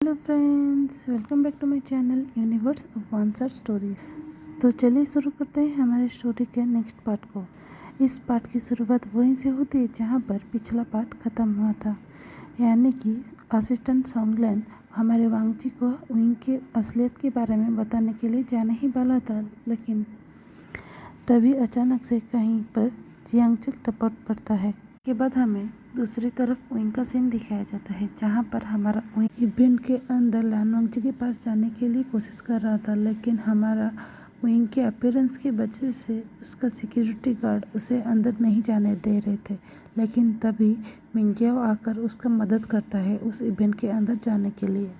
Hello friends, welcome back to my channel universe of answer stories. तो चलिए शुरू करते हैं हमारे स्टोरी के नेक्स्ट पार्ट को। इस पार्ट की शुरुआत वहीं से होती है जहां पर पिछला पार्ट ख़त्म हुआ था, यानी कि असिस्टेंट सोंगलेन हमारे वांगजी को उनके असलियत के बारे में बताने के लिए जाने ही वाला था, लेकिन तभी अचानक से कहीं पर जियांगचक टपक पड़ता है। के बाद हमें दूसरी तरफ विंग का सीन दिखाया जाता है जहां पर हमारा विंग इवेंट के अंदर लानवांगजी के पास जाने के लिए कोशिश कर रहा था, लेकिन हमारा विंग के अपीयरेंस की वजह से उसका सिक्योरिटी गार्ड उसे अंदर नहीं जाने दे रहे थे। लेकिन तभी मिंग्याओ आकर उसका मदद करता है उस इवेंट के अंदर जाने के लिए।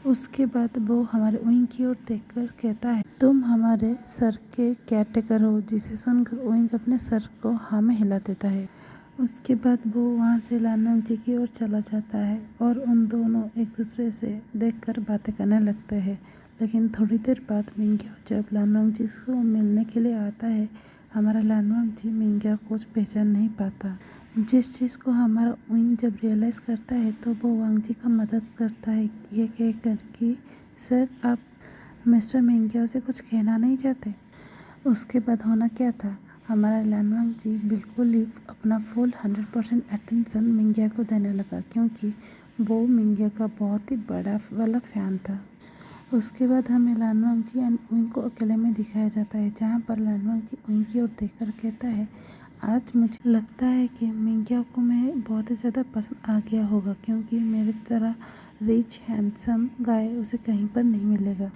उसके बाद वो हमारे विंग की ओर देखकर कहता है, तुम हमारे सर के केयरटेकर हो, जिसे सुनकर विंग अपने सर को हाँ में हिला देता है। उसके बाद वो वहाँ से लानवांगजी की ओर चला जाता है और उन दोनों एक दूसरे से देखकर बातें करने लगते हैं। लेकिन थोड़ी देर बाद मिंग्याओ जब लानवांगजी को मिलने के लिए आता है, हमारा लानवांगजी मिंग्याओ को पहचान नहीं पाता। जिस चीज़ को हमारा विंग जब रियलाइज़ करता है तो वो वांगजी का मदद करता है, ये कहकर कि सर, आप मिस्टर मिंग्याओ से कुछ कहना नहीं चाहते। उसके बाद होना क्या था, हमारा लानवांगजी बिल्कुल ही अपना फुल 100% अटेंशन मिंग्याओ को देने लगा, क्योंकि वो मिंग्याओ का बहुत ही बड़ा वाला फ़ैन था। उसके बाद हमें लानवांगजी एंड विंग को अकेले में दिखाया जाता है, जहाँ पर लानवांगजी विंग की ओर देखकर कहता है, आज मुझे लगता है कि मिंग्याओ को मैं बहुत ही ज़्यादा पसंद आ गया होगा, क्योंकि मेरी तरह रिच हैंडसम गाय उसे कहीं पर नहीं मिलेगा।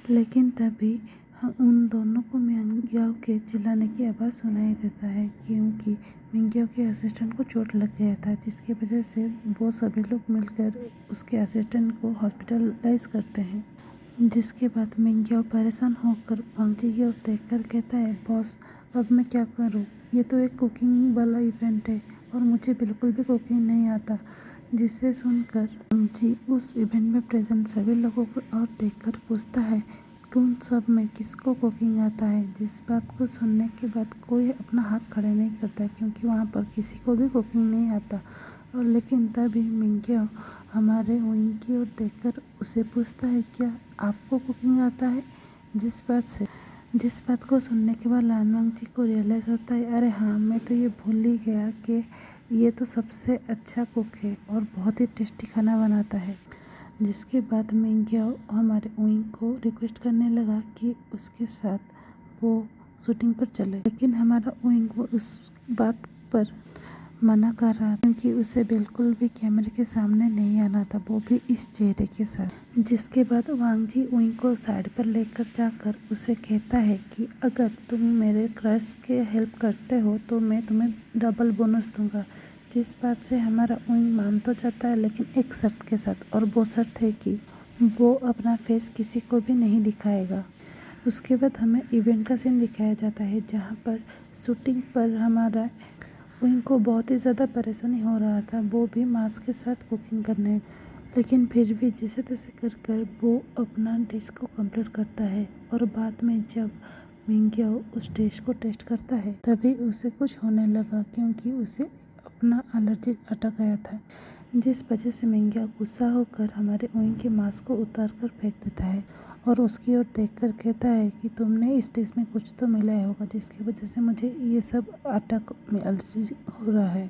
लेकिन तभी उन दोनों को मिंग्याओ के चिल्लाने की आवाज़ सुनाई देता है, क्योंकि मिंग्याओ के असिस्टेंट को चोट लग गया था, जिसकी वजह से वो सभी लोग मिलकर उसके असिस्टेंट को हॉस्पिटलाइज करते हैं। जिसके बाद मिंग्याओ परेशान होकर वांगजी की ओर देखकर कहता है, बॉस, अब मैं क्या करूं? ये तो एक कुकिंग वाला इवेंट है और मुझे बिल्कुल भी कुकिंग नहीं आता। जिसे सुनकर वांगजी उस इवेंट में प्रेजेंट सभी लोगों को और देखकर पूछता है, उन सब में किसको कुकिंग आता है? जिस बात को सुनने के बाद कोई अपना हाथ खड़े नहीं करता, क्योंकि वहाँ पर किसी को भी कुकिंग नहीं आता। और लेकिन तभी मिंग्याओ हमारे विंग की ओर देखकर उसे पूछता है, क्या आपको कुकिंग आता है? जिस बात को सुनने के बाद लानवांगजी को रियलाइज़ होता है, अरे हाँ, मैं तो ये भूल ही गया कि ये तो सबसे अच्छा कुक है और बहुत ही टेस्टी खाना बनाता है। जिसके बाद मिंग्याओ हमारे विंग को रिक्वेस्ट करने लगा कि उसके साथ वो शूटिंग पर चले, लेकिन हमारा विंग वो उस बात पर मना कर रहा, क्योंकि उसे बिल्कुल भी कैमरे के सामने नहीं आना था, वो भी इस चेहरे के साथ। जिसके बाद वांगजी विंग को साइड पर लेकर जाकर उसे कहता है कि अगर तुम मेरे क्रश के हेल्प करते हो तो मैं तुम्हें डबल बोनस दूंगा। जिस बात से हमारा विंग मान तो जाता है, लेकिन एक शर्त के साथ, और वो शर्त है कि वो अपना फेस किसी को भी नहीं दिखाएगा। उसके बाद हमें इवेंट का सीन दिखाया जाता है, जहाँ पर शूटिंग पर हमारा विंग को बहुत ही ज़्यादा परेशानी हो रहा था, वो भी मास्क के साथ कुकिंग करने। लेकिन फिर भी जैसे तैसे कर वो अपना डिश को कंप्लीट करता है, और बाद में जब मिंग्याओ उस डिश को टेस्ट करता है तभी उसे कुछ होने लगा, क्योंकि उसे अपना एलर्जी अटक गया था। जिस वजह से मिंग्याओ गुस्सा होकर हमारे विंग के मास्क को उतार कर फेंक देता है और उसकी ओर देखकर कहता है कि तुमने इस डिश में कुछ तो मिलाया होगा, जिसकी वजह से मुझे ये सब अटक में एलर्जी हो रहा है।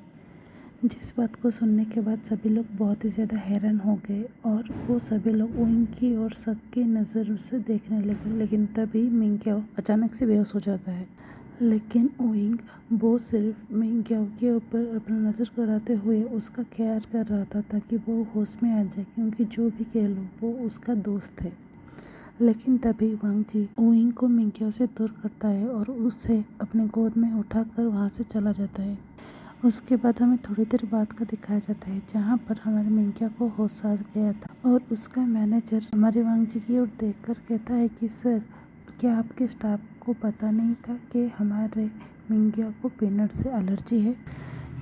जिस बात को सुनने के बाद सभी लोग बहुत ही ज़्यादा हैरान हो गए और वो सभी लोग विंग की ओर शक की नज़र से देखने लगे। लेकिन तभी मिंग्याओ अचानक से बेहोश हो जाता है, लेकिन विंग वो सिर्फ मिंग्याओ के ऊपर अपना नज़र गड़ाते हुए उसका ख्याल कर रहा था, ताकि वो होश में आ जाए, क्योंकि जो भी कह लो वो उसका दोस्त है। लेकिन तभी वांगजी विंग को मिंग्याओ से दूर करता है और उसे अपने गोद में उठाकर वहाँ से चला जाता है। उसके बाद हमें थोड़ी देर बाद का दिखाया जाता है, जहाँ पर हमारे मिंग्याओ को होश आ गया था और उसका मैनेजर हमारे वांगजी की ओर देखकर कहता है कि सर, क्या आपके स्टाफ को पता नहीं था कि हमारे मिंग्याओ को पीनट से एलर्जी है,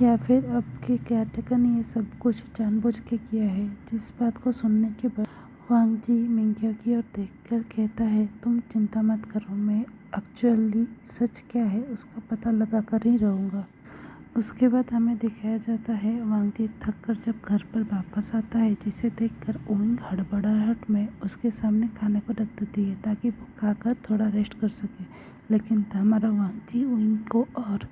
या फिर आपके केयरटेकर ने ये सब कुछ जानबूझ के किया है? जिस बात को सुनने के बाद वांगजी मिंग्याओ की ओर देखकर कहता है, तुम चिंता मत करो, मैं एक्चुअली सच क्या है उसका पता लगा कर ही रहूँगा। उसके बाद हमें दिखाया जाता है वांगजी थक कर जब घर पर वापस आता है, जिसे देखकर ओइंग हड़बड़ाहट में उसके सामने खाने को रख देती है ताकि वो खाकर थोड़ा रेस्ट कर सके। लेकिन हमारा वांगजी ओइंग को और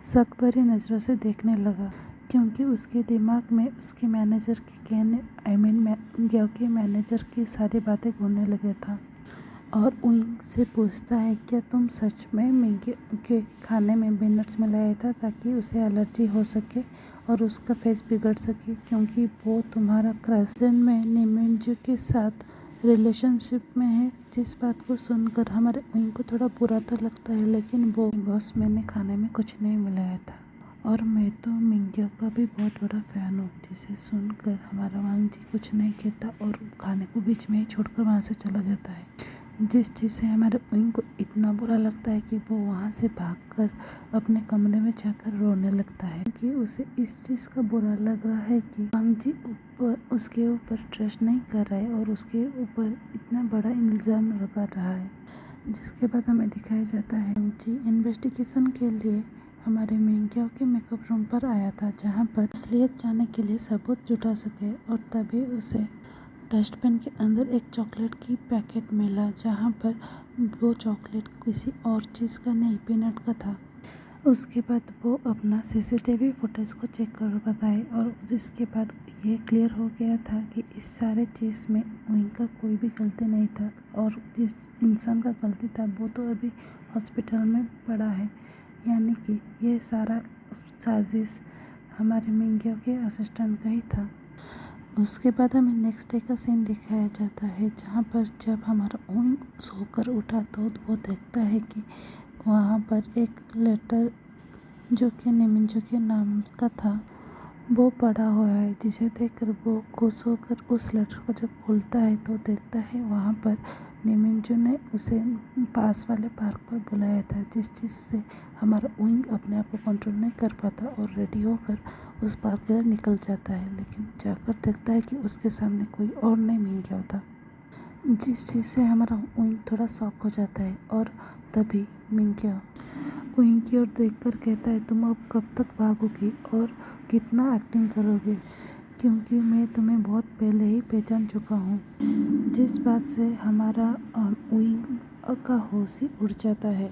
शक भरी नज़रों से देखने लगा, क्योंकि उसके दिमाग में उसके मैनेजर के कहने मिंगियो के मैनेजर की सारी बातें घूमने लगे था। और ओइंग से पूछता है, क्या तुम सच में मिंगियो के खाने में पीनट्स मिलाया था ताकि उसे एलर्जी हो सके और उसका फेस बिगड़ सके, क्योंकि वो तुम्हारा क्रश में निमिंजू के साथ रिलेशनशिप में है। जिस बात को सुनकर हमारे ओइंग को थोड़ा बुरा तो लगता है, लेकिन वो बॉस मैंने खाने में कुछ नहीं मिलाया था और मैं तो मिंगियो का भी बहुत बड़ा फ़ैन हूँ। जिसे सुनकर हमारा वांगजी कुछ नहीं कहता और खाने को बीच में ही छोड़कर वहाँ से चला जाता है, जिस चीज़ से हमारे ओइंग को इतना बुरा लगता है कि वो वहाँ से भागकर अपने कमरे में जाकर रोने लगता है कि उसे इस चीज़ का बुरा लग रहा है कि वांगजी उसके ऊपर ट्रस्ट नहीं कर रहा है और उसके ऊपर इतना बड़ा इल्ज़ाम लगा रहा है। जिसके बाद हमें दिखाया जाता है वांगजी इन्वेस्टिगेशन के लिए हमारे मिंगियो के मेकअप रूम पर आया था, जहाँ पर असलियत जानने के लिए सबूत जुटा सके। और तभी उसे डस्टबिन के अंदर एक चॉकलेट की पैकेट मिला, जहाँ पर वो चॉकलेट किसी और चीज़ का नहीं, पीनट का था। उसके बाद वो अपना सीसीटीवी फुटेज को चेक कर बताए और जिसके बाद ये क्लियर हो गया था कि इस सारे चीज़ में ओइंग का कोई भी गलती नहीं था और जिस इंसान का गलती था वो तो अभी हॉस्पिटल में पड़ा है, यानी कि ये सारा साजिश हमारे मिंगियो के असिस्टेंट का ही था। उसके बाद हमें नेक्स्ट डे का सीन दिखाया जाता है, जहाँ पर जब हमारा ओइंग सोकर उठा तो वो देखता है कि वहाँ पर एक लेटर जो कि निमिंजू के नाम का था वो पड़ा हुआ है, जिसे देखकर वो खुश होकर उस लेटर को जब खोलता है तो देखता है वहाँ पर निमिंजू ने उसे पास वाले पार्क पर बुलाया था, जिस चीज़ से हमारा ओइंग अपने आप को कंट्रोल नहीं कर पाता और रेडी होकर उस पार्क के लिए निकल जाता है। लेकिन जाकर देखता है कि उसके सामने कोई और नहीं मिंगियो था, जिस चीज़ से हमारा ओइंग थोड़ा शॉक हो जाता है। और तभी मिंगियो ओइंग की ओर देखकर कहता है, तुम अब कब तक भागोगी और कितना एक्टिंग करोगे, क्योंकि मैं तुम्हें बहुत पहले ही पहचान चुका हूँ। जिस बात से हमारा ओइंग का होश ही उड़ जाता है।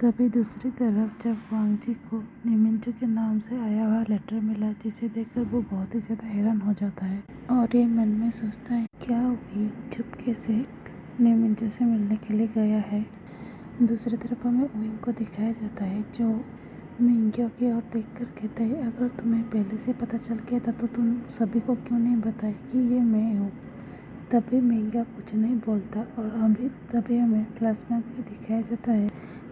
तभी दूसरी तरफ जब वांगजी को निमिंजू के नाम से आया हुआ लेटर मिला, जिसे देखकर वो बहुत ही ज़्यादा हैरान हो जाता है और ये मन में सोचता है, क्या ओइंग चुपके से निमिंजू से मिलने के लिए गया है। दूसरी तरफ हमें ओइंग को दिखाया जाता है, जो मिंगियो की ओर देखकर कहता है, अगर तुम्हें पहले से पता चल गया था तो तुम सभी को क्यों नहीं बताई कि ये मैं हूँ। तभी मिंगियो कुछ नहीं बोलता और तभी हमें फ्लैशबैक में दिखाया जाता है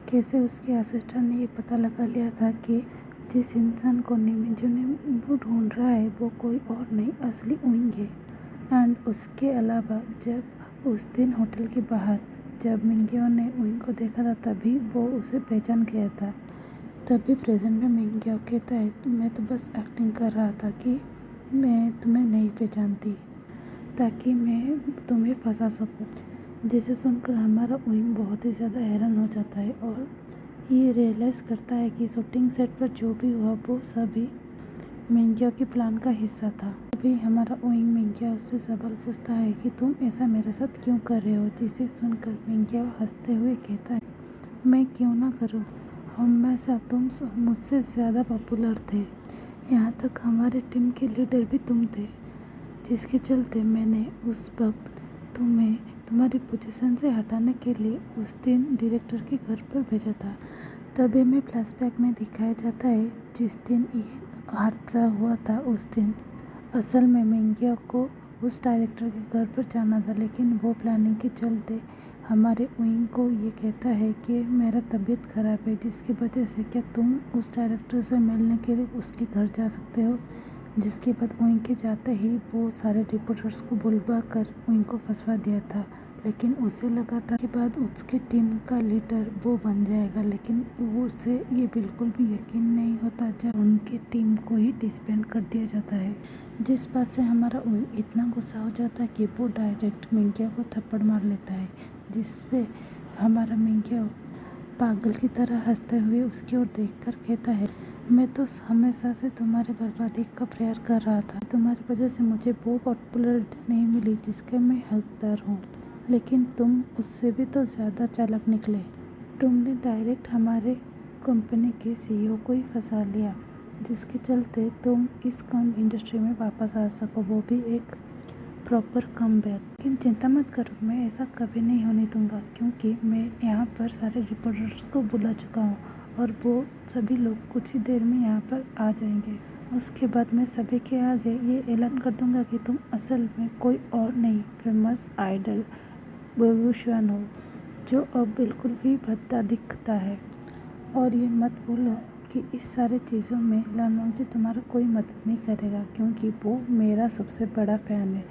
कैसे उसके असिस्टेंट ने ये पता लगा लिया था कि जिस इंसान को निमिंजू ने वो ढूंढ रहा है वो कोई और नहीं, असली ओइंग है। एंड उसके अलावा जब उस दिन होटल के बाहर जब मिंगियो ने ओइंग को देखा था तभी वो उसे पहचान गया था। तभी प्रेजेंट में मिंगियो कहता है, मैं तो बस एक्टिंग कर रहा था कि मैं तुम्हें नहीं पहचानती ताकि मैं तुम्हें फंसा सकूं। जिसे सुनकर हमारा ओइंग बहुत ही ज़्यादा हैरान हो जाता है और ये रियलाइज़ करता है कि शूटिंग सेट पर जो भी हुआ वो सभी मिंगियो के प्लान का हिस्सा था। तभी हमारा ओइंग मिंगियो से सवाल पूछता है कि तुम ऐसा मेरे साथ क्यों कर रहे हो, जिसे सुनकर मिंगियो हंसते हुए कहता है, मैं क्यों ना करूँ, हमेशा तुम मुझसे ज़्यादा पॉपुलर थे, यहाँ तक हमारे टीम के लीडर भी तुम थे, जिसके चलते मैंने उस वक्त तुम्हें तुम्हारी पोजीशन से हटाने के लिए उस दिन डायरेक्टर के घर पर भेजा था। तभी हमें फ्लैशबैक में दिखाया जाता है जिस दिन ये हादसा हुआ था, उस दिन असल में मिंगियो को उस डायरेक्टर के घर पर जाना था, लेकिन वो प्लानिंग के चलते हमारे ओइंग को ये कहता है कि मेरा तबीयत ख़राब है, जिसकी वजह से क्या तुम उस डायरेक्टर से मिलने के लिए उसके घर जा सकते हो। जिसके बाद ओइंग के जाते ही वो सारे रिपोर्टर्स को बुलवा कर ओइंग को फंसवा दिया था, लेकिन उसे लगा था कि बाद उसके टीम का लीडर वो बन जाएगा, लेकिन उसे ये बिल्कुल भी यकीन नहीं होता जब उनकी टीम को ही डिसबैंड कर दिया जाता है। जिस बात से हमारा ओइंग इतना गुस्सा हो जाता है कि वो डायरेक्ट मिंगियो को थप्पड़ मार लेता है, जिससे हमारा मिंगियो पागल की तरह हंसते हुए उसकी ओर देखकर कहता है, मैं तो हमेशा से तुम्हारे बर्बादी का प्रेयर कर रहा था। तुम्हारी वजह से मुझे वो पॉपुलैरिटी नहीं मिली जिसके मैं हकदार हूँ, लेकिन तुम उससे भी तो ज़्यादा चालाक निकले। तुमने डायरेक्ट हमारे कंपनी के सीईओ को ही फंसा लिया, जिसके चलते तुम इस कम इंडस्ट्री में वापस आ सको, वो भी एक प्रॉपर कमबैक। लेकिन चिंता मत करो, मैं ऐसा कभी नहीं होने दूंगा, क्योंकि मैं यहाँ पर सारे रिपोर्टर्स को बुला चुका हूँ और वो सभी लोग कुछ ही देर में यहाँ पर आ जाएंगे। उसके बाद मैं सभी के आगे ये ऐलान कर दूंगा कि तुम असल में कोई और नहीं, फेमस आइडल बेबूशान हो, जो अब बिल्कुल भी भद्दा दिखता है। और ये मत भूलो कि इस सारे चीज़ों में लालमोहन जी तुम्हारा कोई मदद नहीं करेगा, क्योंकि वो मेरा सबसे बड़ा फ़ैन है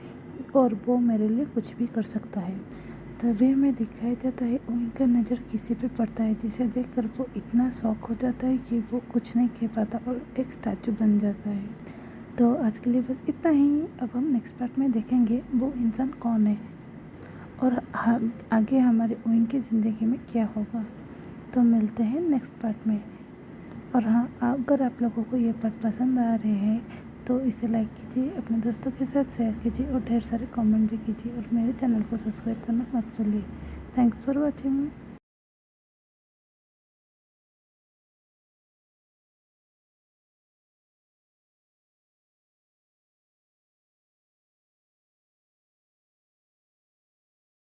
और वो मेरे लिए कुछ भी कर सकता है। तभी में दिखाया जाता है उनका नज़र किसी पे पड़ता है, जिसे देखकर वो इतना शॉक हो जाता है कि वो कुछ नहीं कह पाता और एक स्टैचू बन जाता है। तो आज के लिए बस इतना ही। अब हम नेक्स्ट पार्ट में देखेंगे वो इंसान कौन है और आगे हमारे ओइन की ज़िंदगी में क्या होगा। तो मिलते हैं नेक्स्ट पार्ट में। और हाँ, अगर आप लोगों को ये पार्ट पसंद आ रहे हैं तो इसे लाइक कीजिए, अपने दोस्तों के साथ शेयर कीजिए और ढेर सारे कमेंट भी कीजिए और मेरे चैनल को सब्सक्राइब करना मत भूलिए। Thanks for watching.